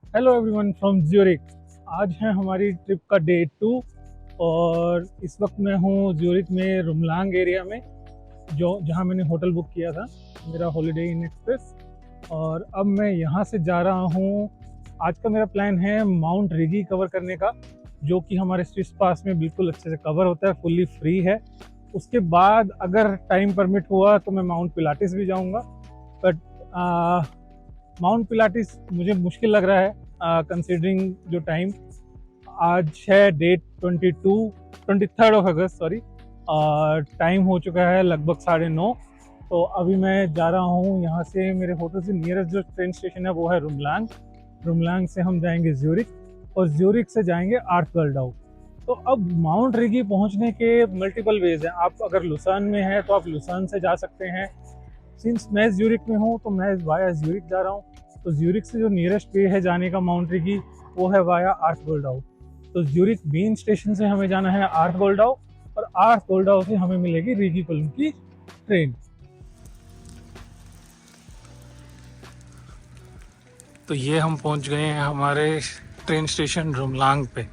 Hello everyone from Zurich. आज है हमारी ट्रिप का डे 2 और इस वक्त मैं हूँ ज्यूरिक में रुमलांग एरिया में, जो जहाँ मैंने होटल बुक किया था, मेरा हॉलिडे इन एक्सप्रेस। और अब मैं यहाँ से जा रहा हूँ। आज का मेरा प्लान है माउंट रिगी कवर करने का, जो कि हमारे स्विस पास में बिल्कुल अच्छे से कवर होता है, फुल्ली फ्री है। उसके बाद अगर टाइम परमिट हुआ तो मैं माउंट पिलाटिस भी जाऊँगा, बट माउंट पिलाटिस मुझे मुश्किल लग रहा है कंसिडरिंग जो टाइम आज है, डेट 23 सॉरी, और टाइम हो चुका है लगभग 9:30। तो अभी मैं जा रहा हूँ यहाँ से, मेरे होटल से नियरेस्ट जो ट्रेन स्टेशन है वो है रुमलांग। रुमलांग से हम जाएंगे ज्यूरिक और ज्यूरिक से जाएंगे आर्थगर्डाउ। तो अब माउंट रिगी पहुँचने के मल्टीपल वेज हैं। आप अगर लुसान में हैं तो आप लुसान से जा सकते हैं। सिंस मैं ज्यूरिक में हूँ तो मैं वाया ज्यूरिक जा रहा हूँ। तो ज्यूरिक से जो नियरेस्ट वे है जाने का माउंट रिगी, वो है वाया आर्थगोल्डाउ। तो ज्यूरिक मेन स्टेशन से हमें जाना है आर्थगोल्डाउ, और आर्थगोल्डाउ से हमें मिलेगी रिगी कुल्म की ट्रेन। तो ये हम पहुंच गए हैं हमारे ट्रेन स्टेशन रुमलांग पे।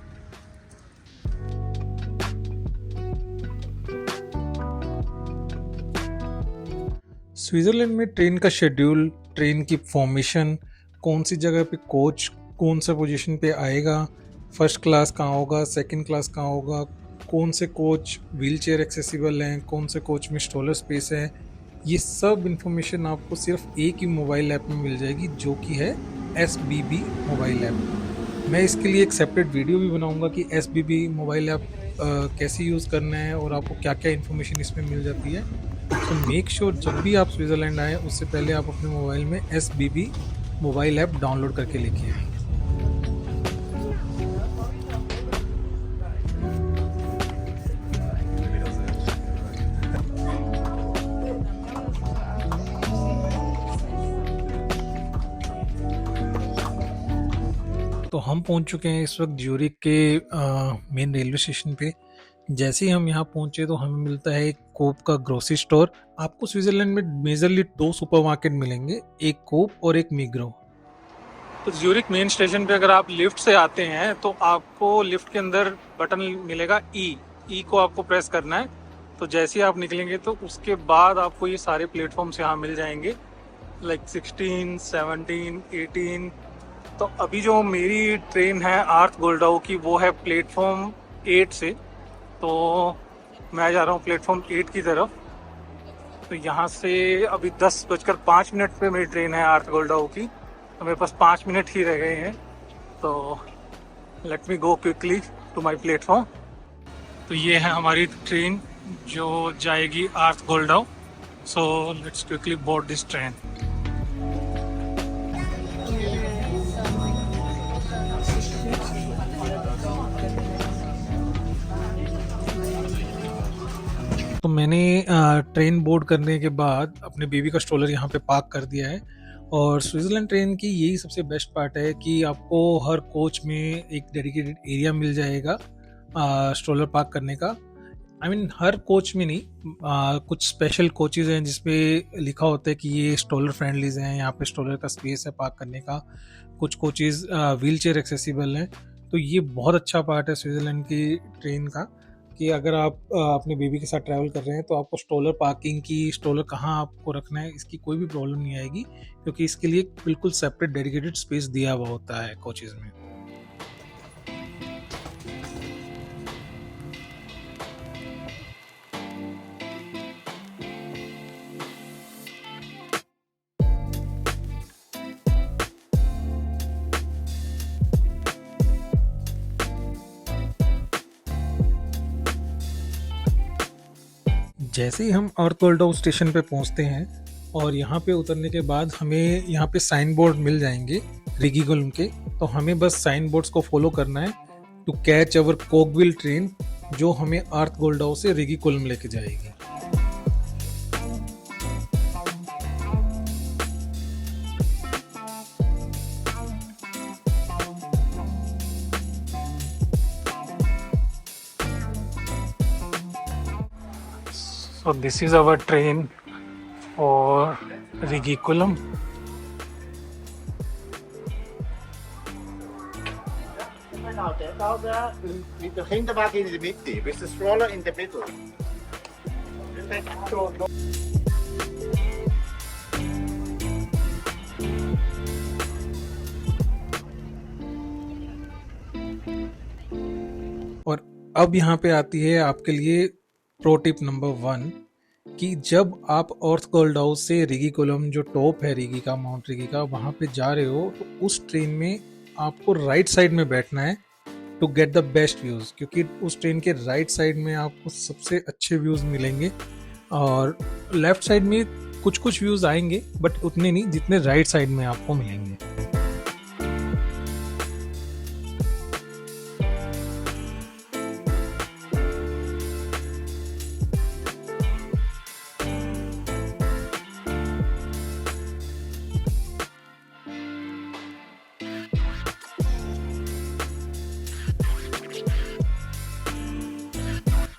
स्विट्ज़रलैंड में ट्रेन का शेड्यूल, ट्रेन की फॉर्मेशन, कौन सी जगह पे कोच कौन सा पोजीशन पे आएगा, फर्स्ट क्लास कहाँ होगा, सेकंड क्लास कहाँ होगा, कौन से कोच व्हील चेयर एक्सेसिबल हैं, कौन से कोच में स्टॉलर स्पेस है, ये सब इन्फॉर्मेशन आपको सिर्फ एक ही मोबाइल ऐप में मिल जाएगी, जो कि है SBB मोबाइल ऐप। मैं इसके लिए एक सेपरेट वीडियो भी बनाऊंगा कि SBB मोबाइल ऐप कैसे यूज़ करना है और आपको क्या क्या इन्फॉर्मेशन इसमें मिल जाती है। तो मेक श्योर जब भी आप स्विट्ज़रलैंड आएँ उससे पहले आप अपने मोबाइल में SBB मोबाइल ऐप डाउनलोड करके लेके आएँ। तो हम पहुंच चुके हैं इस वक्त ज्यूरिक के मेन रेलवे स्टेशन पे। जैसे ही हम यहाँ पहुंचे तो हमें मिलता है एक कोप का ग्रोसरी स्टोर। आपको स्विट्जरलैंड में मेजरली 2 सुपरमार्केट मिलेंगे, एक कोप और एक मिग्रो। तो ज्यूरिक मेन स्टेशन पे अगर आप लिफ्ट से आते हैं तो आपको लिफ्ट के अंदर बटन मिलेगा ई को आपको प्रेस करना है। तो जैसे ही आप निकलेंगे तो उसके बाद आपको ये सारे प्लेटफॉर्म्स यहाँ मिल जाएंगे, लाइक 16, 17, 18। तो अभी जो मेरी ट्रेन है आर्थ गोल्डाओ की, वो है प्लेटफॉर्म 8 से। तो मैं जा रहा हूँ प्लेटफॉर्म 8 की तरफ। तो यहाँ से अभी 10:05 पे मेरी ट्रेन है आर्थ गोल्डाओ की। तो मेरे पास 5 मिनट ही रह गए हैं। तो let me go quickly to my platform. तो ये है हमारी ट्रेन जो जाएगी आर्थ गोल्डाओ। So let's quickly board this train. तो मैंने ट्रेन बोर्ड करने के बाद अपने बेबी का स्ट्रोलर यहाँ पे पार्क कर दिया है। और स्विट्ज़रलैंड ट्रेन की यही सबसे बेस्ट पार्ट है कि आपको हर कोच में एक डेडिकेटेड एरिया मिल जाएगा स्ट्रोलर पार्क करने का। आई मीन हर कोच में नहीं, कुछ स्पेशल कोचेज़ हैं जिसपे लिखा होता है कि ये स्ट्रोलर फ्रेंडलीज हैं, यहाँ पे स्ट्रोलर का स्पेस है पार्क करने का। कुछ कोचेज़ व्हील चेयर एक्सेसिबल हैं। तो ये बहुत अच्छा पार्ट है स्विट्ज़रलैंड की ट्रेन का कि अगर आप अपने बेबी के साथ ट्रैवल कर रहे हैं तो आपको स्ट्रोलर पार्किंग की, स्ट्रोलर कहाँ आपको रखना है, इसकी कोई भी प्रॉब्लम नहीं आएगी, क्योंकि इसके लिए बिल्कुल सेपरेट डेडिकेटेड स्पेस दिया हुआ होता है कोचेज़ में। जैसे ही हम अर्थ स्टेशन पे पहुंचते हैं और यहाँ पे उतरने के बाद हमें यहाँ पे साइन बोर्ड मिल जाएंगे रिगीगुल्म के। तो हमें बस साइन बोर्ड्स को फॉलो करना है टू कैच अवर कोकविल ट्रेन, जो हमें अर्थ गोल्डाउ से रिगीकुल्म लेके जाएगी। So this is our train for Rigiculum. Genau, der Bauwerk mit der Hinterwagen in der Mitte, with the stroller in the middle. और अब यहाँ पे आती है आपके लिए प्रो टिप नंबर 1 कि जब आप ऑर्थ गोल्ड हाउस से रिगी कोलम जो टॉप है रिगी का, माउंट रिगी का, वहाँ पे जा रहे हो तो उस ट्रेन में आपको राइट साइड में बैठना है to get the best views, क्योंकि उस ट्रेन के राइट साइड में आपको सबसे अच्छे व्यूज़ मिलेंगे और लेफ्ट साइड में कुछ कुछ व्यूज़ आएंगे बट उतने नहीं जितने राइट साइड में आपको मिलेंगे।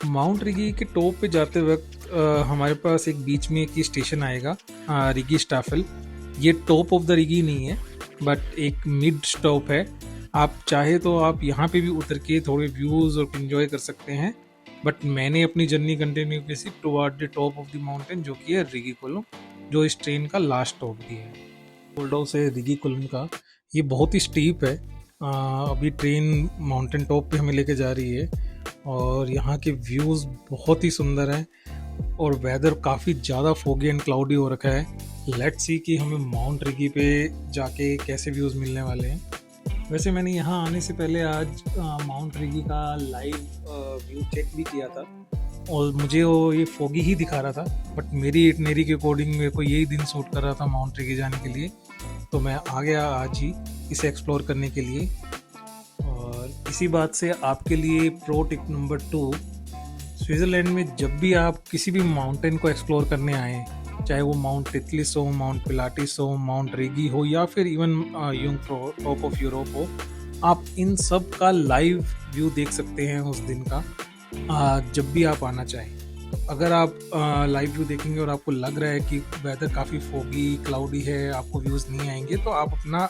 माउंट रिगी के टॉप पे जाते वक्त हमारे पास एक बीच में एक स्टेशन आएगा, रिगी स्टाफल। ये टॉप ऑफ द रिगी नहीं है बट एक मिड स्टॉप है। आप चाहे तो आप यहाँ पे भी उतर के थोड़े व्यूज़ और इन्जॉय कर सकते हैं, बट मैंने अपनी जर्नी कंटिन्यू की थी toward the top of the mountain, जो कि है रिगी कोलम, जो इस ट्रेन का लास्ट स्टॉप भी है। गोल्ड हाउस है रिगी कोलम का, ये बहुत ही स्टीप है। अभी ट्रेन माउंटेन टॉप पे हमें लेके जा रही है और यहाँ के व्यूज़ बहुत ही सुंदर हैं और वेदर काफ़ी ज़्यादा फोगी एंड क्लाउडी हो रखा है। लेट्स सी कि हमें माउंट रिगी पे जाके कैसे व्यूज़ मिलने वाले हैं। वैसे मैंने यहाँ आने से पहले आज माउंट रिगी का लाइव व्यू चेक भी किया था और मुझे वो ये फोगी ही दिखा रहा था, बट मेरी इटनेरी के अकॉर्डिंग मेरे को यही दिन सूट कर रहा था माउंट रिगी जाने के लिए, तो मैं आ गया आज ही इसे एक्सप्लोर करने के लिए। और इसी बात से आपके लिए प्रो टिप नंबर 2, स्विट्ज़रलैंड में जब भी आप किसी भी माउंटेन को एक्सप्लोर करने आएँ, चाहे वो माउंट टिटलिस हो, माउंट पिलाटिस हो, माउंट रिगी हो या फिर even Jungfrau top of Europe हो, आप इन सब का लाइव व्यू देख सकते हैं उस दिन का जब भी आप आना चाहें। अगर आप लाइव व्यू देखेंगे और आपको लग रहा है कि वेदर काफ़ी फोगी क्लाउडी है, आपको व्यूज़ नहीं आएंगे, तो आप अपना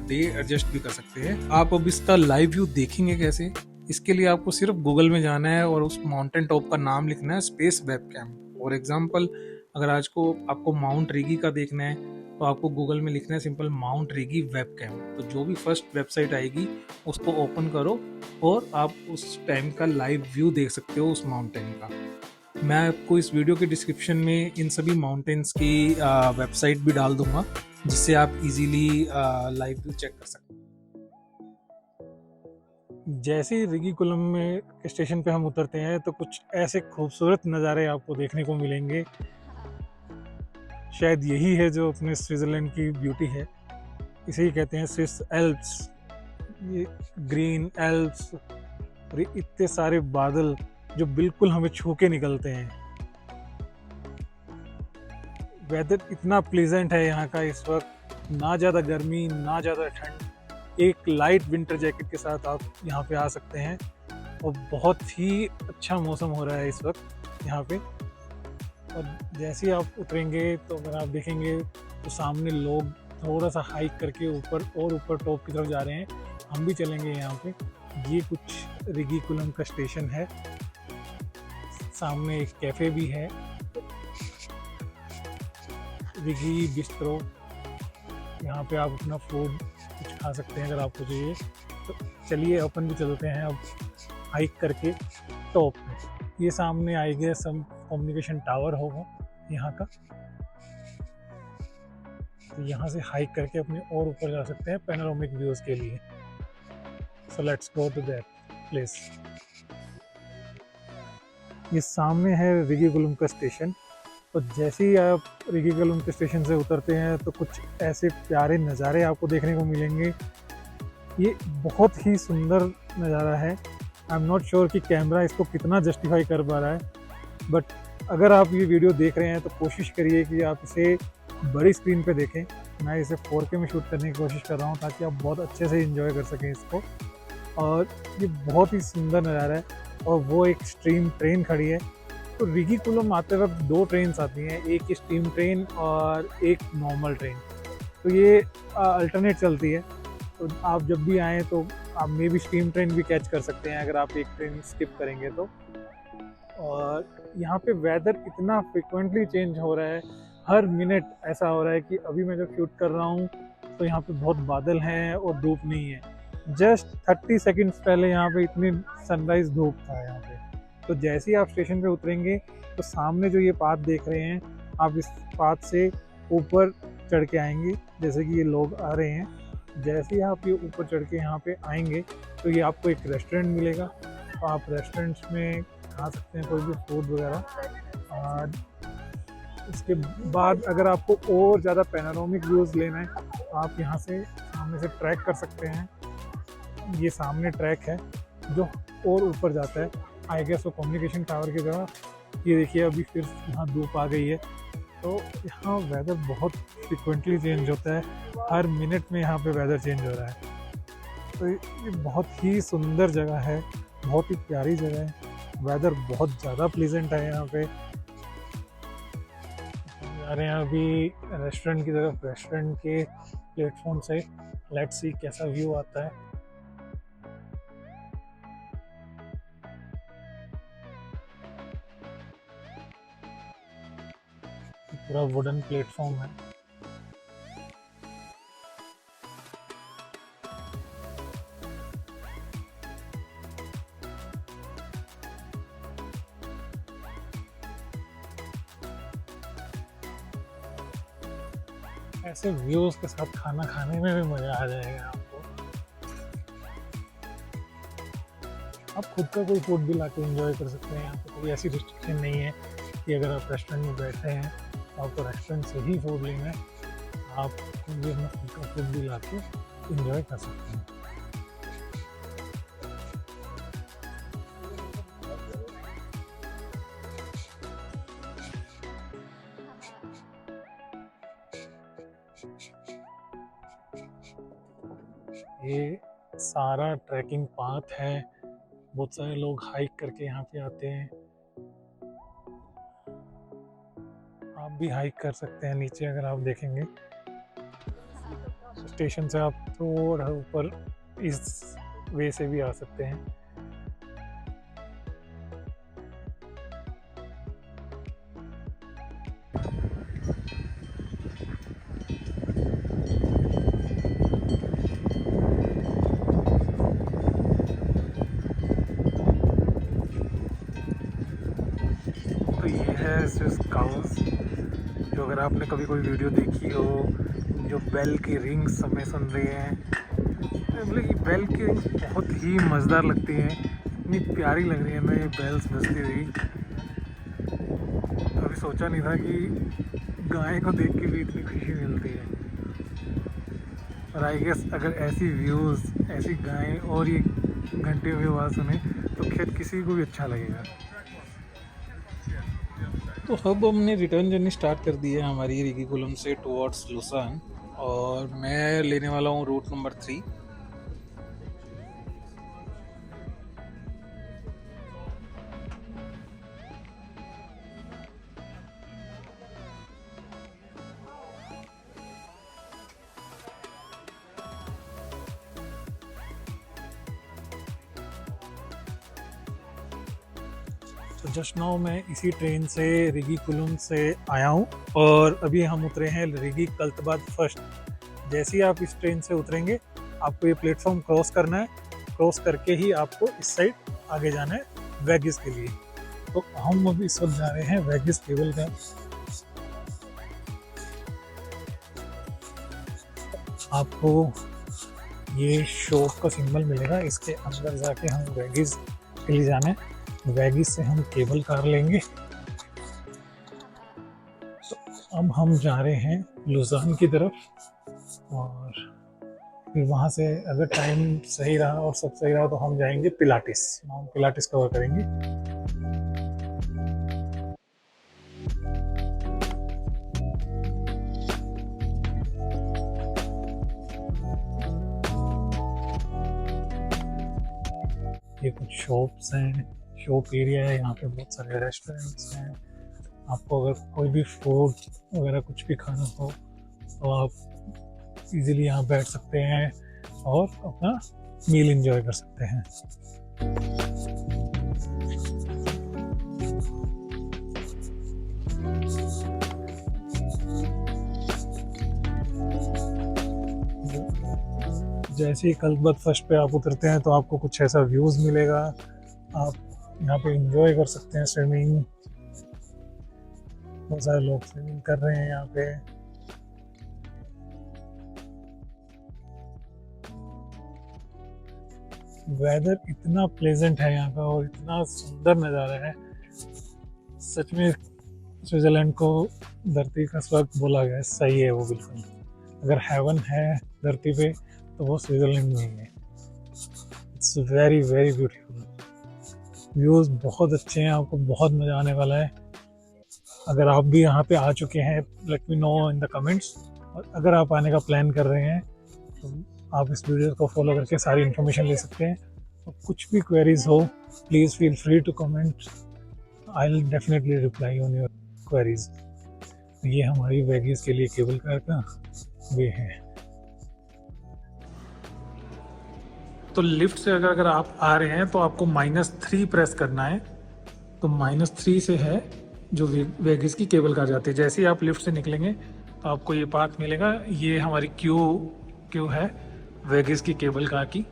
डे एडजस्ट भी कर सकते हैं। आप अब इसका लाइव व्यू देखेंगे कैसे, इसके लिए आपको सिर्फ गूगल में जाना है और उस माउंटेन टॉप का नाम लिखना है स्पेस वेबकैम। फॉर एग्जांपल, अगर आज को आपको माउंट रिगी का देखना है तो आपको गूगल में लिखना है सिंपल माउंट रिगी वेबकैम। तो जो भी फर्स्ट वेबसाइट आएगी उसको ओपन करो और आप उस टाइम का लाइव व्यू देख सकते हो उस माउंटेन का। मैं आपको इस वीडियो के डिस्क्रिप्शन में इन सभी माउंटेन्स की वेबसाइट भी डाल दूंगा, जिससे आप इजीली लाइव व्यू चेक कर सकते हैं। जैसे ही रिगी कोलम में स्टेशन पे हम उतरते हैं तो कुछ ऐसे खूबसूरत नज़ारे आपको देखने को मिलेंगे। शायद यही है जो अपने स्विट्ज़रलैंड की ब्यूटी है, इसे ही कहते हैं स्विस एल्प्स। ये ग्रीन एल्प्स और इतने सारे बादल जो बिल्कुल हमें छू के निकलते हैं। वेदर इतना प्लीजेंट है यहाँ का इस वक्त, ना ज़्यादा गर्मी ना ज़्यादा ठंड। एक लाइट विंटर जैकेट के साथ आप यहाँ पे आ सकते हैं और बहुत ही अच्छा मौसम हो रहा है इस वक्त यहाँ पे। और जैसे ही आप उतरेंगे तो अगर आप देखेंगे तो सामने लोग थोड़ा सा हाइक करके ऊपर टॉप की तरफ जा रहे हैं। हम भी चलेंगे यहाँ पे। ये कुछ रिगी कोलम का स्टेशन है, सामने एक कैफ़े भी है, रिगी बिस्ट्रो। यहाँ पे आप अपना फूड कुछ खा सकते हैं अगर आपको चाहिए। तो चलिए अपन भी चलते हैं अब हाइक करके टॉप पे। ये सामने आएगा सम कम्युनिकेशन टावर होगा यहाँ का, तो यहाँ से हाइक करके अपने और ऊपर जा सकते हैं पैनोरामिक व्यूज़ के लिए। So let's go to that place. ये सामने है रिगी कोलम का स्टेशन। तो जैसे ही आप रिगी कोलम के स्टेशन से उतरते हैं तो कुछ ऐसे प्यारे नज़ारे आपको देखने को मिलेंगे। ये बहुत ही सुंदर नज़ारा है। आई एम नॉट श्योर कि कैमरा इसको कितना जस्टिफाई कर पा रहा है, बट अगर आप ये वीडियो देख रहे हैं तो कोशिश करिए कि आप इसे बड़ी स्क्रीन पे देखें। मैं इसे 4K में शूट करने की कोशिश कर रहा हूँ ताकि आप बहुत अच्छे से एंजॉय कर सकें इसको। और ये बहुत ही सुंदर नज़ारा है। और वो एक स्ट्रीम ट्रेन खड़ी है। तो रिगी कोलम आते वक्त 2 ट्रेन आती हैं, एक स्टीम ट्रेन और एक नॉर्मल ट्रेन। तो ये अल्टरनेट चलती है। तो आप जब भी आएँ तो आप मे बी स्टीम ट्रेन भी कैच कर सकते हैं अगर आप एक ट्रेन स्किप करेंगे तो। और यहाँ पे वेदर इतना फ्रिक्वेंटली चेंज हो रहा है, हर मिनट ऐसा हो रहा है कि अभी मैं जब शूट कर रहा हूँ तो यहाँ पे बहुत बादल हैं और धूप नहीं है। जस्ट 30 सेकंड्स पहले यहाँ पे इतनी सनराइज धूप था यहाँ पे। तो जैसे ही आप स्टेशन पे उतरेंगे तो सामने जो ये पाथ देख रहे हैं, आप इस पाथ से ऊपर चढ़ के आएंगे। जैसे कि ये लोग आ रहे हैं, जैसे ही आप ये ऊपर चढ़ के यहाँ पे आएंगे तो ये आपको एक रेस्टोरेंट मिलेगा। तो आप रेस्टोरेंट्स में खा सकते हैं कोई भी फूड वगैरह। और उसके बाद अगर आपको और ज़्यादा पैनोरामिक व्यूज़ लेना है तो आप यहाँ से सामने से ट्रैक कर सकते हैं। ये सामने ट्रैक है जो और ऊपर जाता है, आई गेस वो कम्युनिकेशन टावर की जगह। ये देखिए अभी फिर यहाँ धूप आ गई है। तो यहाँ वेदर बहुत फ्रिक्वेंटली चेंज होता है, हर मिनट में यहाँ पे वेदर चेंज हो रहा है। तो ये बहुत ही सुंदर जगह है, बहुत ही प्यारी जगह है। वेदर बहुत ज़्यादा प्लीजेंट है यहाँ पे। जा रहे हैं अभी रेस्टोरेंट की तरफ, रेस्टोरेंट के प्लेटफॉर्म से। लेट्स सी कैसा व्यू आता है। पूरा वुडन प्लेटफॉर्म है। ऐसे व्यूज के साथ खाना खाने में भी मजा आ जाएगा आपको। आप खुद का कोई फूड भी लाके एंजॉय कर सकते हैं। यहाँ पे कोई ऐसी रिस्ट्रिक्शन नहीं है कि अगर आप रेस्टोरेंट में बैठे हैं तो आपको रेस्टोरेंट से ही फूड लेना है। आप खुद भी अपना खुद का फूड भी लाके एंजॉय कर सकते हैं। ये सारा ट्रैकिंग पाथ है, बहुत सारे लोग हाइक करके यहाँ पे आते हैं। आप भी हाइक कर सकते हैं नीचे अगर आप देखेंगे। स्टेशन से आप थोड़ा ऊपर इस वे से भी आ सकते हैं। ये है स्विस काउस, जो अगर आपने कभी कोई वीडियो देखी हो, जो बेल की रिंग्स हमें सुन रही हैं। मतलब ये बेल की रिंग्स बहुत ही मज़ेदार लगती हैं, इतनी प्यारी लग रही है ना ये बेल्स बजती हुई। कभी सोचा नहीं था कि गाय को देख के भी इतनी खुशी मिलती है। और आई गेस अगर ऐसी व्यूज़, ऐसी गाय और ये घंटे हुए आवाज़ सुने तो शायद किसी को भी अच्छा लगेगा। तो अब हमने रिटर्न जर्नी स्टार्ट कर दी है हमारी रिगीकुलम से टुवर्ड्स लुसान, और मैं लेने वाला हूँ रूट नंबर 3। तो जस्ट नाउ मैं इसी ट्रेन से रिगीकुलम से आया हूँ और अभी हम उतरे हैं रिगी कल्तबाद फर्स्ट। जैसे ही आप इस ट्रेन से उतरेंगे आपको ये प्लेटफॉर्म क्रॉस करना है। क्रॉस करके ही आपको इस साइड आगे जाना है वेगिस के लिए। तो हम अभी इस वक्त जा रहे हैं वेगिस केबल का। आपको ये शॉप का सिंबल मिलेगा, इसके अंदर जाके हम वेगिस के लिए जाना है। वेगिस से हम केबल कार लेंगे। तो अब हम जा रहे हैं लुसान की तरफ, और फिर वहाँ से अगर टाइम सही रहा और सब सही रहा तो हम जाएंगे पिलाटिस। माउंट पिलाटिस कवर करेंगे। ये कुछ शॉप्स हैं, शॉप एरिया है, यहाँ पे बहुत सारे रेस्टोरेंट्स हैं। आपको अगर कोई भी फूड वगैरह कुछ भी खाना हो तो आप इजीली यहाँ बैठ सकते हैं और अपना मील एंजॉय कर सकते हैं। जैसे ही कल्पवत फर्स्ट पे आप उतरते हैं तो आपको कुछ ऐसा व्यूज़ मिलेगा। आप यहाँ पे एंजॉय कर सकते हैं स्विमिंग। बहुत सारे लोग स्विमिंग कर रहे हैं यहाँ पे। वेदर इतना प्लेजेंट है यहाँ का और इतना सुंदर नज़ारा है। सच में स्विट्ज़रलैंड को धरती का स्वर्ग बोला गया है। सही है वो बिल्कुल। अगर हेवन है धरती पे तो वो स्विट्ज़रलैंड में ही है। It's very very beautiful. Views बहुत अच्छे हैं, आपको बहुत मज़ा आने वाला है। अगर आप भी यहाँ पे आ चुके हैं let me know in the comments. और अगर आप आने का प्लान कर रहे हैं तो आप इस वीडियो को फॉलो करके सारी इन्फॉर्मेशन ले सकते हैं। और कुछ भी क्वेरीज हो please feel free to comment. I will definitely reply on your queries. ये हमारी वेगीज के लिए केबल कार का वे है। तो लिफ्ट से अगर आप आ रहे हैं तो आपको -3 प्रेस करना है। तो -3 से है जो वेगिस की केबल कार जाती है। जैसे ही आप लिफ्ट से निकलेंगे तो आपको ये पाथ मिलेगा। ये हमारी क्यू है वेगिस की केबल कार की।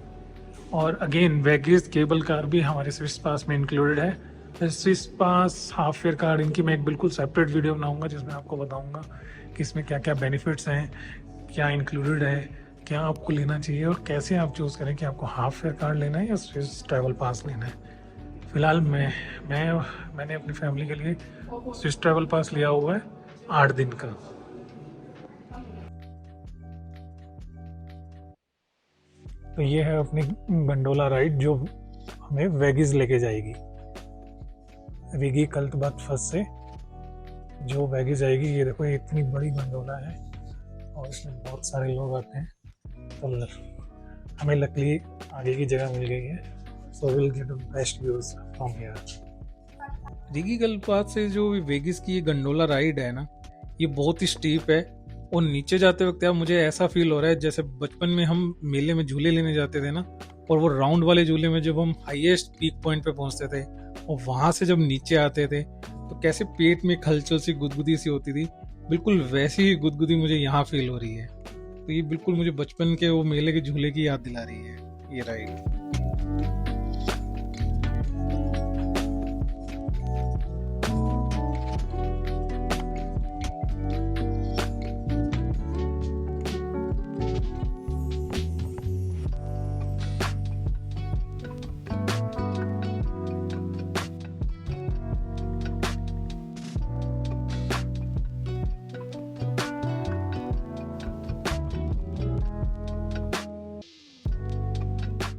और अगेन वेगिस केबल कार भी हमारे स्विस पास में इंक्लूडेड है। स्विस पास हाफ फेयर कार्ड इनकी मैं एक बिल्कुल सेपरेट वीडियो बनाऊंगा जिसमें आपको बताऊंगा कि इसमें क्या क्या बेनिफिट्स हैं, क्या इंक्लूडेड है, क्या आपको लेना चाहिए और कैसे आप चूज़ करें कि आपको हाफ फेयर कार्ड लेना है या स्विस ट्रैवल पास लेना है। फ़िलहाल मैंने अपनी फैमिली के लिए स्विस ट्रैवल पास लिया हुआ है 8 दिन का। तो ये है अपनी गंडोला राइड जो हमें वेगिस लेके जाएगी। रिगी कल्टबत फर्स्ट से जो वेगिस जाएगी। ये देखो, ये इतनी बड़ी गंडोला है और इसमें बहुत सारे लोग आते हैं। तो हमें लकीली आगे की जगह मिल गई है। So will get the best views from here. Rigi जलप्रपात से जो वेगिस की ये गंडोला राइड है ना, ये बहुत ही स्टीप है। और नीचे जाते वक्त यार मुझे ऐसा फील हो रहा है जैसे बचपन में हम मेले में झूले लेने जाते थे ना, और वो राउंड वाले झूले में जब हम हाईएस्ट पीक पॉइंट पे पहुंचते थे और वहां से जब नीचे आते थे तो कैसे पेट में हलचल सी गुदगुदी सी होती थी, बिल्कुल वैसी ही गुदगुदी मुझे यहाँ फील हो रही है। तो ये बिल्कुल मुझे बचपन के वो मेले के झूले की याद दिला रही है ये राइड।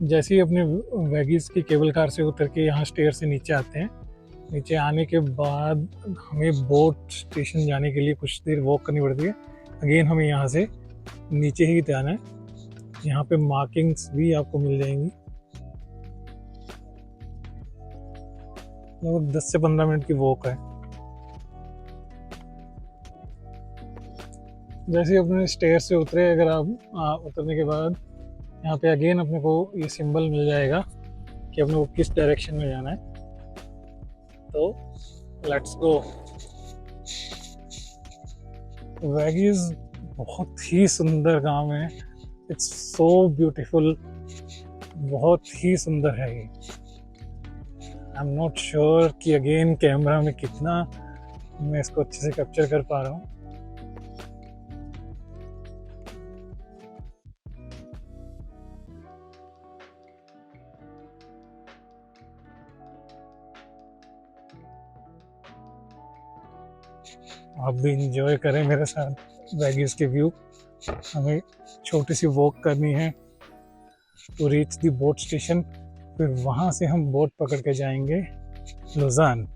जैसे ही अपने वेगिस की केबल कार से उतर के यहाँ स्टेयर से नीचे आते हैं, नीचे आने के बाद हमें बोट स्टेशन जाने के लिए कुछ देर वॉक करनी पड़ती है। अगेन हमें यहाँ से नीचे ही जाना है। यहाँ पे मार्किंग्स भी आपको मिल जाएंगी। लगभग 10 से 15 मिनट की वॉक है। जैसे ही अपने स्टेयर से उतरे, अगर आप उतरने के बाद यहाँ पे अगेन अपने को ये सिंबल मिल जाएगा कि अपने को किस डायरेक्शन में जाना है। तो लेट्स गो। वेगिस बहुत ही सुंदर गांव है। It's so beautiful. बहुत ही सुंदर है ये। आई एम नॉट श्योर कि अगेन कैमरा में कितना मैं इसको अच्छे से कैप्चर कर पा रहा हूँ। आप भी इंजॉय करें मेरे साथ वेगिस के व्यू। हमें छोटी सी वॉक करनी है to reach the boat station. फिर वहाँ से हम बोट पकड़ के जाएंगे लुज़ान।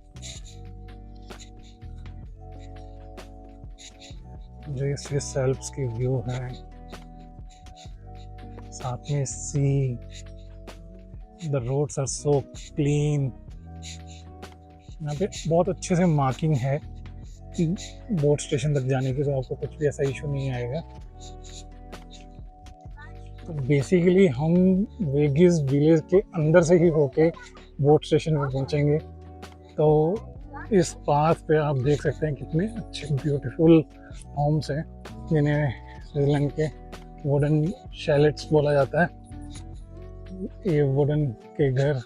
जो ये स्विस एल्प्स की व्यू है, साथ में see, the roads are so clean. यहाँ पे बहुत अच्छे से मार्किंग है बोट स्टेशन तक जाने की, तो आपको कुछ भी ऐसा इशू नहीं आएगा। तो बेसिकली हम वेगिस विलेज के अंदर से ही होके बोट स्टेशन पे पहुंचेंगे। तो इस पाथ पे आप देख सकते हैं कितने अच्छे ब्यूटीफुल होम्स हैं, जिन्हें स्विट्जरलैंड के वुडन शैलेट्स बोला जाता है। ये वुडन के घर,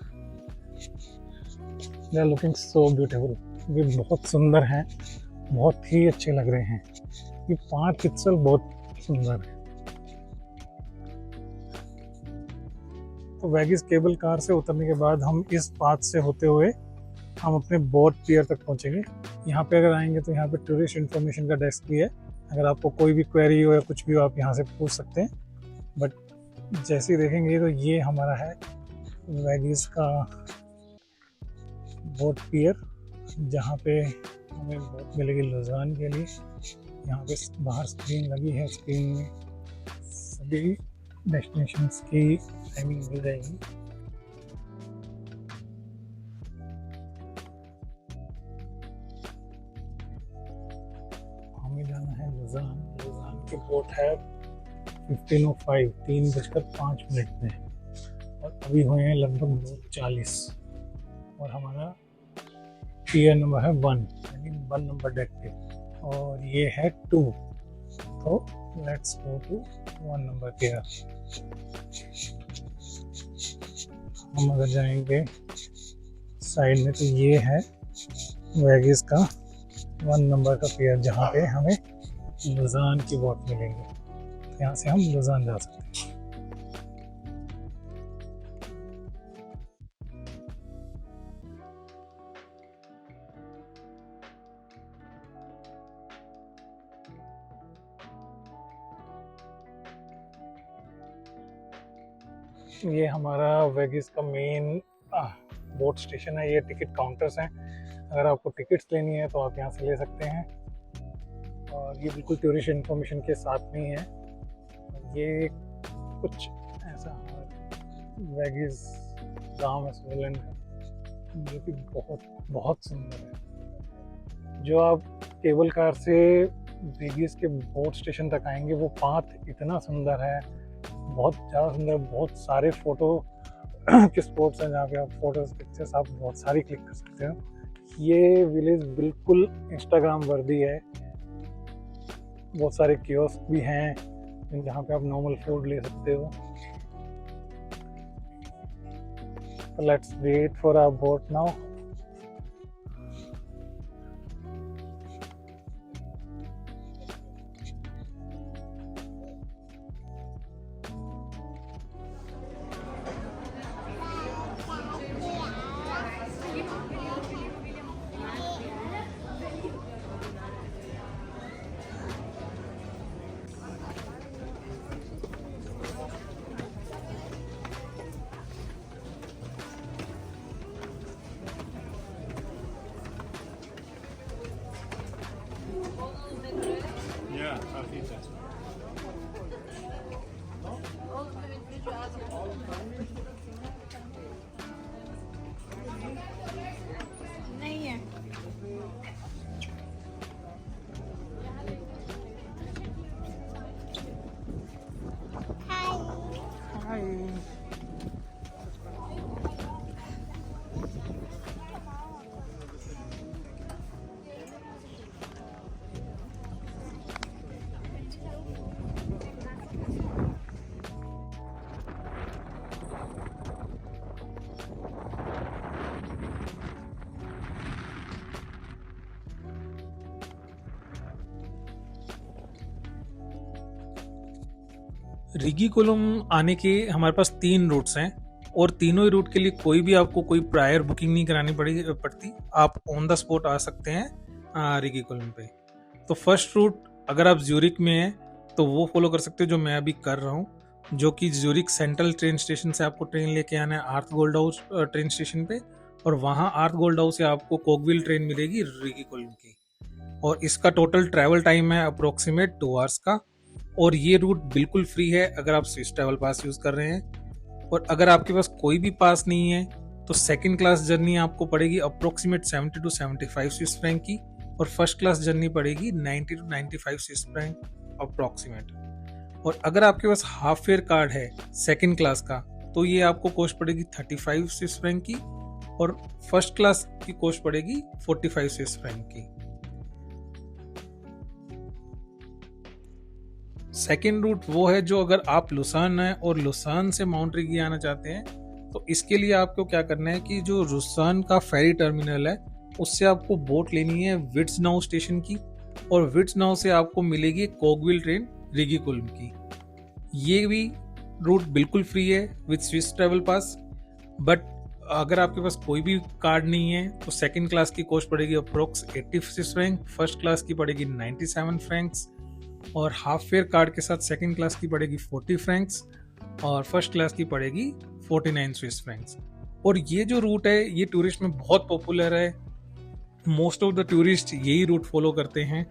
they are looking so beautiful. ये बहुत सुंदर हैं, बहुत ही अच्छे लग रहे हैं। ये पाथ इत्सेल्फ बहुत सुंदर है। तो वेगिस केबल कार से उतरने के बाद हम इस पाथ से होते हुए हम अपने बोट पियर तक पहुंचेंगे। यहाँ पे अगर आएंगे तो यहाँ पे टूरिस्ट इन्फॉर्मेशन का डेस्क भी है। अगर आपको कोई भी क्वेरी हो या कुछ भी हो आप यहाँ से पूछ सकते हैं। बट जैसे ही देखेंगे तो ये हमारा है वेगिस का बोट पियर, जहाँ पे हमें बोट मिलेगी लुज़ान के लिए। यहाँ पे बाहर स्क्रीन लगी है, स्क्रीन में सभी डेस्टिनेशंस की टाइमिंग मिल जाएगी। हमें जाना है लुज़ान। लुज़ान की बोट है 15:05, 3:05 में, और अभी हुए हैं लगभग 9:40 और हमारा पियर नंबर है 1, यानी 1 नंबर डेक पे, और ये है 2। तो लेट्स गो टू 1 नंबर पियर। हम अगर जाएंगे साइड में तो ये है वेगिस का 1 नंबर का पियर, जहाँ पे हमें लुज़ान की बोट मिलेंगी। यहाँ से हम लुज़ान जा सकते हैं। ये हमारा वेगिस का मेन बोट स्टेशन है। ये टिकट काउंटर्स हैं। अगर आपको टिकट्स लेनी है तो आप यहाँ से ले सकते हैं, और ये बिल्कुल टूरिस्ट इन्फॉर्मेशन के साथ में ही है। ये कुछ ऐसा वेगिस गांव है स्विट्जरलैंड का, जो कि बहुत बहुत सुंदर है। जो आप केबल कार से वेगिस के बोट स्टेशन तक आएंगे, वो पाथ इतना सुंदर है, बहुत ज़्यादा सुंदर। बहुत सारे फ़ोटो के स्पॉट्स हैं जहाँ पे आप फोटोज पिक्चर्स आप बहुत सारी क्लिक कर सकते हो। ये विलेज बिल्कुल इंस्टाग्राम वर्दी है। बहुत सारे कियोस्क भी हैं जहाँ पे आप नॉर्मल फूड ले सकते हो। Let's wait for our boat now. Yeah, I'll eat that. नहीं है। रिगी कोलम आने के हमारे पास 3 रूट्स हैं, और तीनों ही रूट के लिए कोई भी आपको कोई प्रायर बुकिंग नहीं करानी पड़ती। आप ऑन द स्पॉट आ सकते हैं रिगी कोलम पे। तो फर्स्ट रूट अगर आप ज्यूरिक में हैं तो वो फॉलो कर सकते हो, जो मैं अभी कर रहा हूँ, जो कि ज्यूरिक सेंट्रल ट्रेन स्टेशन से आपको ट्रेन लेके आना है आर्थ गोल्ड हाउस ट्रेन स्टेशन पे, और वहाँ आर्थ गोल्ड हाउस से आपको कोकविल ट्रेन मिलेगी रिगी कोलम की। और इसका टोटल ट्रैवल टाइम है अप्रोक्सीमेट 2 आवर्स का, और ये रूट बिल्कुल फ्री है अगर आप स्विस ट्रैवल पास यूज़ कर रहे हैं। और अगर आपके पास कोई भी पास नहीं है तो सेकंड क्लास जर्नी आपको पड़ेगी अप्रोक्सीमेट 70 to 75 स्विस फ्रैंक की, और फर्स्ट क्लास जर्नी पड़ेगी 90 to 95 स्विस फ्रैंक अप्रोक्सीमेट। और अगर आपके पास हाफ फेयर कार्ड है सेकंड क्लास का तो ये आपको कॉस्ट पड़ेगी 35 स्विस फ्रैंक की, और फर्स्ट क्लास की कॉस्ट पड़ेगी 45 स्विस फ्रैंक की। सेकेंड रूट वो है जो अगर आप लुसान है और लुसान से माउंट रिगी आना चाहते हैं तो इसके लिए आपको क्या करना है कि जो लुसान का फेरी टर्मिनल है उससे आपको बोट लेनी है विट्सनाउ स्टेशन की, और विट्सनाउ से आपको मिलेगी कोगविल ट्रेन रिगी कुल्म की। ये भी रूट बिल्कुल फ्री है with Swiss travel pass, but अगर आपके पास कोई भी कार्ड नहीं है तो सेकंड क्लास की कॉस्ट पड़ेगी approx 80 Swiss franc, first class की पड़ेगी 97 फ्रैंक्स, और हाफ फेयर कार्ड के साथ सेकंड क्लास की पड़ेगी 40 फ्रैंक्स और फर्स्ट क्लास की पड़ेगी 49 स्विस फ्रैंक्स। और ये जो रूट है ये टूरिस्ट में बहुत पॉपुलर है, मोस्ट ऑफ द टूरिस्ट यही रूट फॉलो करते हैं,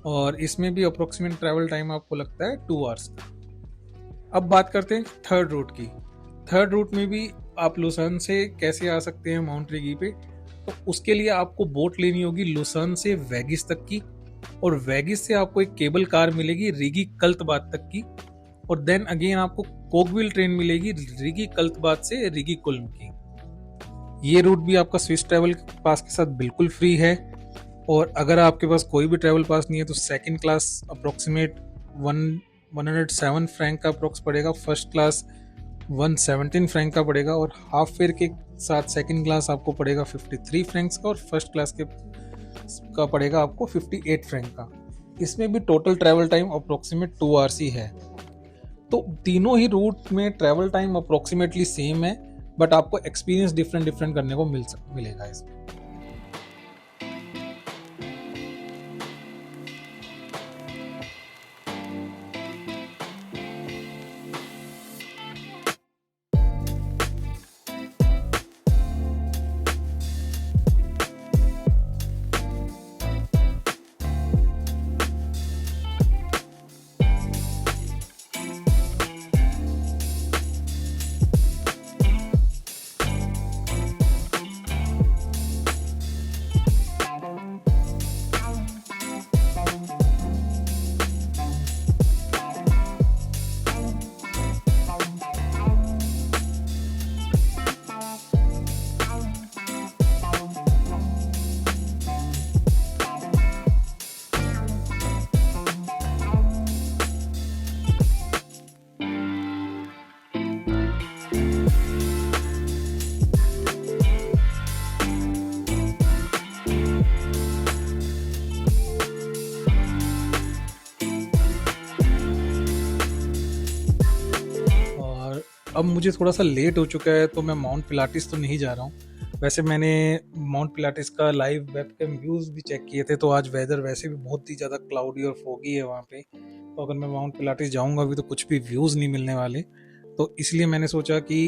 और इसमें भी अप्रोक्सीमेट ट्रैवल टाइम आपको लगता है 2 आवर्स का। अब बात करते हैं थर्ड रूट की। थर्ड रूट में भी आप लुसान से कैसे आ सकते हैं माउंट रिगी पे, तो उसके लिए आपको बोट लेनी होगी लुसान से वेगिस तक की, और वेगिस से आपको एक केबल कार मिलेगी रिगी कल्तबात तक की, और देन अगेन आपको कोगविल ट्रेन मिलेगी रिगी कल्तबात से रिगी कुल्म की। ये रूट भी आपका स्विस ट्रैवल पास के साथ बिल्कुल फ्री है, और अगर आपके पास कोई भी ट्रैवल पास नहीं है तो सेकंड क्लास अप्रोक्सीमेट 107 फ्रैंक का अप्रोक्स पड़ेगा, फर्स्ट क्लास 117 फ्रैंक का पड़ेगा, और हाफ फेयर के साथ सेकंड क्लास आपको पड़ेगा 53 फ्रैंक्स का, और फर्स्ट क्लास का पड़ेगा आपको 58 फ्रैंक का। इसमें भी total travel time approximate 2 hours ही है। तो तीनों ही रूट में ट्रैवल टाइम अप्रोक्सीमेटली सेम है, बट आपको एक्सपीरियंस डिफरेंट करने को मिलेगा इसमें। अब मुझे थोड़ा सा लेट हो चुका है तो मैं माउंट पिलाटिस तो नहीं जा रहा हूँ। वैसे मैंने माउंट पिलाटिस का लाइव वेबकैम व्यूज़ भी चेक किए थे, तो आज वेदर वैसे भी बहुत ही ज़्यादा क्लाउडी और फोगी है वहाँ पे, तो अगर मैं माउंट पिलाटिस जाऊँगा भी तो कुछ भी व्यूज़ नहीं मिलने वाले। तो इसलिए मैंने सोचा कि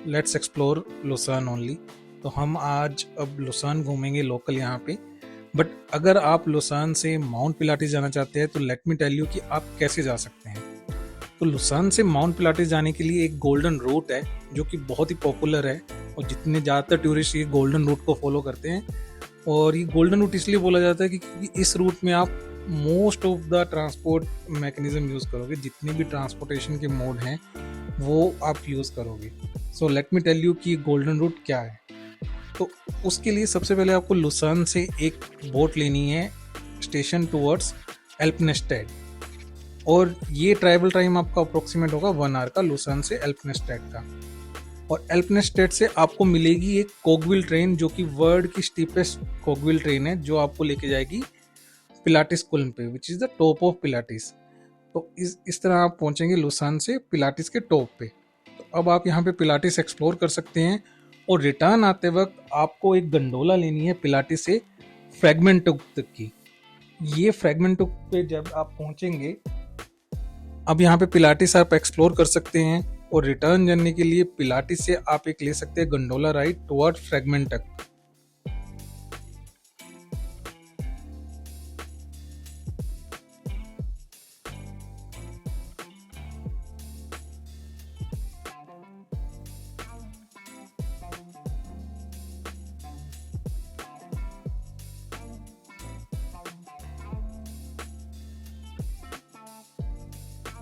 लेट्स एक्सप्लोर लुसान ओनली। तो हम आज अब लुसान घूमेंगे लोकल यहाँ पे। बट अगर आप लुसान से माउंट पिलाटिस जाना चाहते हैं तो लेट मी टेल यू कि आप कैसे जा सकते हैं। तो लुसान से माउंट पिलाटिस जाने के लिए एक गोल्डन रूट है जो कि बहुत ही पॉपुलर है, और जितने ज़्यादातर टूरिस्ट ये गोल्डन रूट को फॉलो करते हैं। और ये गोल्डन रूट इसलिए बोला जाता है क्योंकि इस रूट में आप most of the transport mechanism use करोगे, जितने भी ट्रांसपोर्टेशन के मोड हैं वो आप यूज़ करोगे। So let me tell you कि गोल्डन रूट क्या है। तो उसके लिए सबसे पहले आपको लुसान से एक बोट लेनी है स्टेशन टूवर्ड्स एल्पनेस्टेड, और ये ट्रैवल टाइम आपका अप्रोक्सीमेट होगा 1 आवर का लुसान से एल्पनेस्टेड का। और एल्पनेस्टेड से आपको मिलेगी एक कोगविल ट्रेन जो कि वर्ल्ड की स्टीपेस्ट कोगविल ट्रेन है, जो आपको लेके जाएगी पिलाटिस कुल्म पे, which is the top of Pilates. तो इस तरह आप पहुंचेंगे लुसान से पिलाटिस के टॉप पे। तो अब आप यहाँ पे पिलाटिस एक्सप्लोर कर सकते हैं, और रिटर्न आते वक्त आपको एक गंडोला लेनी है पिलाटिस से फ्रैगमेंटुक तक की। ये फ्रैगमेंटुक पे जब आप पहुंचेंगे, अब यहाँ पे पिलाटिस आप एक्सप्लोर कर सकते हैं, और रिटर्न जर्नी के लिए पिलाटिस से आप एक ले सकते हैं गंडोला राइड टुवर्ड फ्रैगमेंटुक।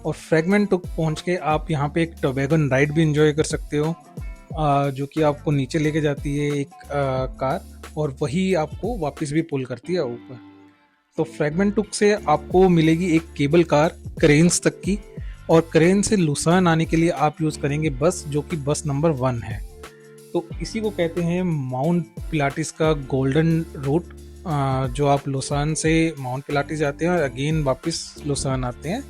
और फ्रैगमेंट टुक पहुंच के आप यहाँ पे एक टोबैगन राइड भी इंजॉय कर सकते हो, जो कि आपको नीचे लेके जाती है एक कार, और वही आपको वापस भी पुल करती है ऊपर। तो फ्रैगमेंट टुक से आपको मिलेगी एक केबल कार क्रेन्स तक की, और क्रेन से लुसान आने के लिए आप यूज़ करेंगे बस, जो कि बस नंबर 1 है। तो इसी को कहते हैं माउंट पिलाटिस का गोल्डन रूट, जो आप लुसान से माउंट पिलाटिस जाते हैं और अगेन वापस लुसान आते हैं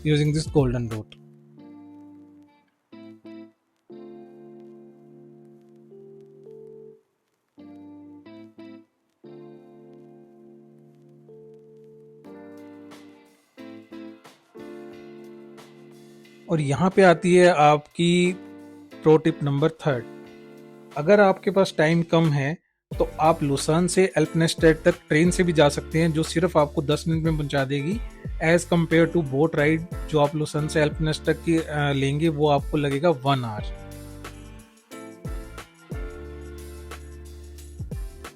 यूजिंग दिस गोल्डन रूट। और यहाँ पे आती है आपकी प्रो टिप नंबर 3। अगर आपके पास टाइम कम है तो आप लुसान से एल्पनेस्टेड तक ट्रेन से भी जा सकते हैं, जो सिर्फ आपको 10 मिनट में पहुंचा देगी, as compare to boat ride जो आप लुसान से एल्पनेस्टेड की लेंगे, वो आपको लगेगा 1 आवर।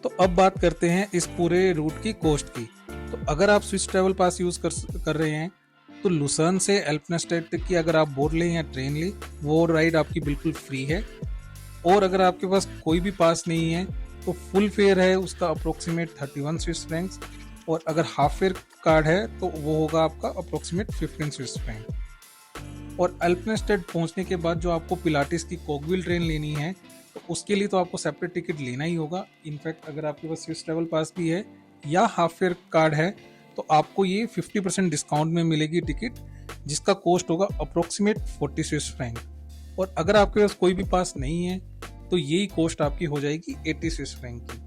तो अब बात करते हैं इस पूरे रूट की कॉस्ट की। तो अगर आप स्विस ट्रैवल पास यूज कर रहे हैं तो लुसान से एल्पनेस्टेड तक की अगर आप बोट लें या ट्रेन लें, वो राइड आपकी बिल्कुल फ्री है। और अगर आपके पास कोई भी पास नहीं है तो फुल फेयर है उसका अप्रोक्सीमेट 31 स्विस फ्रैंक्स, और अगर हाफ फेयर कार्ड है तो वो होगा आपका अप्रोक्सीमेट 15 स्विस फ्रैंक। और एल्पनेस्टेड पहुंचने के बाद जो आपको पिलाटिस की कोकविल ट्रेन लेनी है तो उसके लिए तो आपको सेपरेट टिकट लेना ही होगा। इनफैक्ट अगर आपके पास स्विस ट्रैवल पास भी है या हाफ फेयर कार्ड है तो आपको ये 50% डिस्काउंट में मिलेगी टिकट, जिसका कॉस्ट होगा अप्रोक्सीमेट 40 स्विस फ्रैंक। और अगर आपके पास कोई भी पास नहीं है तो यही कॉस्ट आपकी हो जाएगी 80 स्विस फ्रैंक की।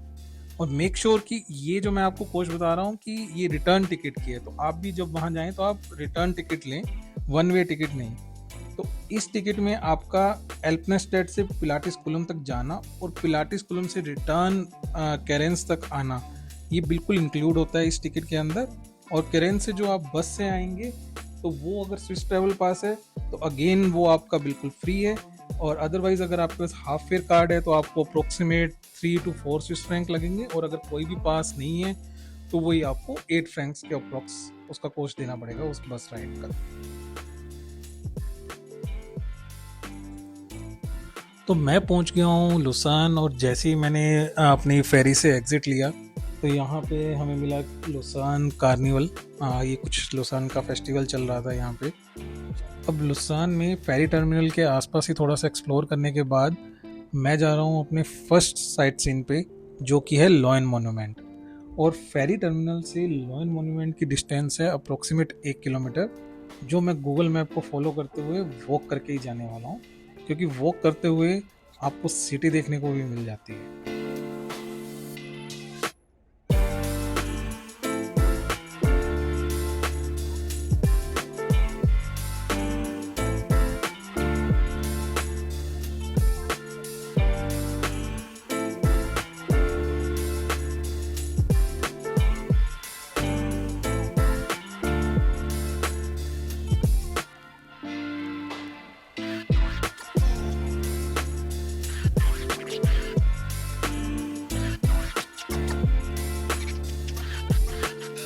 और मेक श्योर कि ये जो मैं आपको कॉस्ट बता रहा हूँ कि ये रिटर्न टिकट की है, तो आप भी जब वहाँ जाएं तो आप रिटर्न टिकट लें, 1 वे टिकट नहीं। तो इस टिकट में आपका एल्पनेस्टेड से पिलाटिस कुलम तक जाना और पिलाटिस कुलम से रिटर्न कैरेंस तक आना, ये बिल्कुल इंक्लूड होता है इस टिकट के अंदर। और कैरेंस से जो आप बस से आएंगे तो वो अगर स्विस ट्रैवल पास है तो अगेन वो आपका बिल्कुल फ्री है। और अदरवाइज अगर आपके पास हाफ फेयर कार्ड है तो आपको अप्रोक्सीमेट 3 to 4 स्विस फ्रैंक लगेंगे, और अगर कोई भी पास नहीं है तो वही आपको 8 फ्रैंक्स के अप्रोक्स उसका कॉस्ट देना पड़ेगा उस बस राइड का। तो मैं पहुंच गया हूँ लुसान, और जैसे ही मैंने अपनी फेरी से एग्जिट लिया तो यहाँ पे हमें मिला लुसान कार्निवल। ये कुछ लुसान का फेस्टिवल चल रहा था यहाँ पे। अब लुसान में फेरी टर्मिनल के आसपास ही थोड़ा सा एक्सप्लोर करने के बाद मैं जा रहा हूँ अपने फर्स्ट साइट सीन पे, जो कि है लॉयन मोन्यूमेंट। और फेरी टर्मिनल से लॉयन मोन्यूमेंट की डिस्टेंस है अप्रोक्सीमेट 1 किलोमीटर, जो मैं गूगल मैप को फॉलो करते हुए वॉक करके ही जाने वाला हूँ, क्योंकि वॉक करते हुए आपको सिटी देखने को भी मिल जाती है।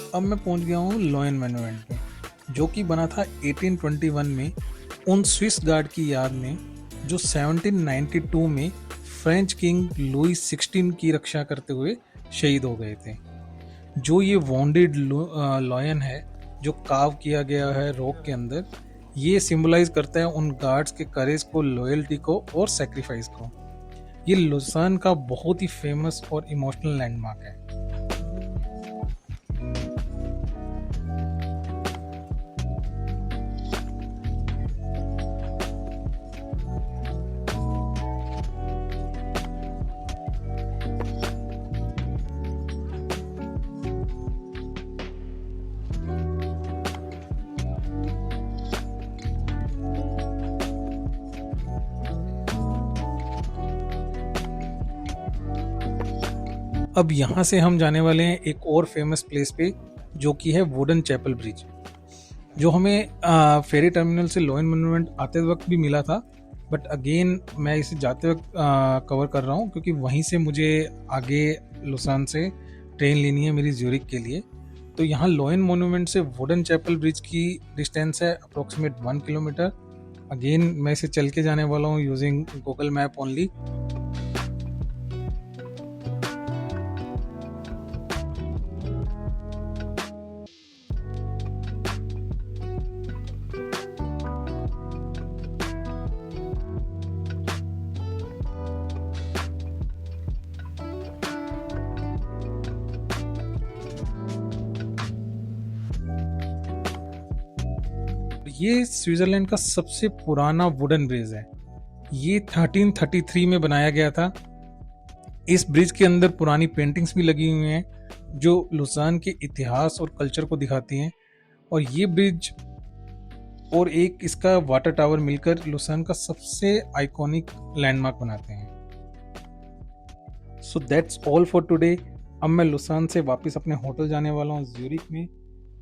अब मैं पहुंच गया हूँ लॉयन मोन्यूमेंट पे, जो कि बना था 1821 में उन स्विस गार्ड की याद में जो 1792 में फ्रेंच किंग लुई 16 की रक्षा करते हुए शहीद हो गए थे। जो ये वॉन्डेड लॉयन है जो कार्व किया गया है रॉक के अंदर, ये सिंबलाइज करता है उन गार्ड्स के करेज को, लॉयल्टी को और सेक्रीफाइस को। ये लुसान का बहुत ही फेमस और इमोशनल लैंडमार्क है। अब यहाँ से हम जाने वाले हैं एक और फेमस प्लेस पे, जो कि है वुडन चैपल ब्रिज, जो हमें फेरी टर्मिनल से लॉयन मोन्यूमेंट आते वक्त भी मिला था, बट अगेन मैं इसे जाते वक्त कवर कर रहा हूँ, क्योंकि वहीं से मुझे आगे लुसान से ट्रेन लेनी है मेरी ज्यूरिख के लिए। तो यहाँ लोयन मोन्यूमेंट से वुडन चैपल ब्रिज की डिस्टेंस है अप्रोक्सीमेट 1 किलोमीटर। अगेन मैं इसे चल के जाने वाला हूँ यूजिंग गूगल मैप ओनली। ये स्विट्जरलैंड का सबसे पुराना वुडन ब्रिज है। ये 1333 में बनाया गया था। इस ब्रिज के अंदर पुरानी पेंटिंग्स भी लगी हुई हैं जो लुसान के इतिहास और कल्चर को दिखाती हैं। और ये ब्रिज और एक इसका वाटर टावर मिलकर लुसान का सबसे आइकॉनिक लैंडमार्क बनाते हैं। So that's all for today. अब मैं लुसान से वापस अपने होटल जाने वाला हूँ ज्यूरिख में।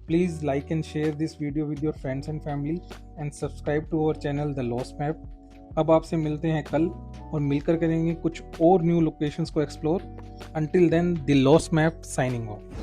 Please like and share this video with your friends and family and subscribe to our channel The Lost Map। अब आपसे मिलते हैं कल और मिलकर करेंगे कुछ और न्यू लोकेशंस को explore. Until then, The Lost Map signing off।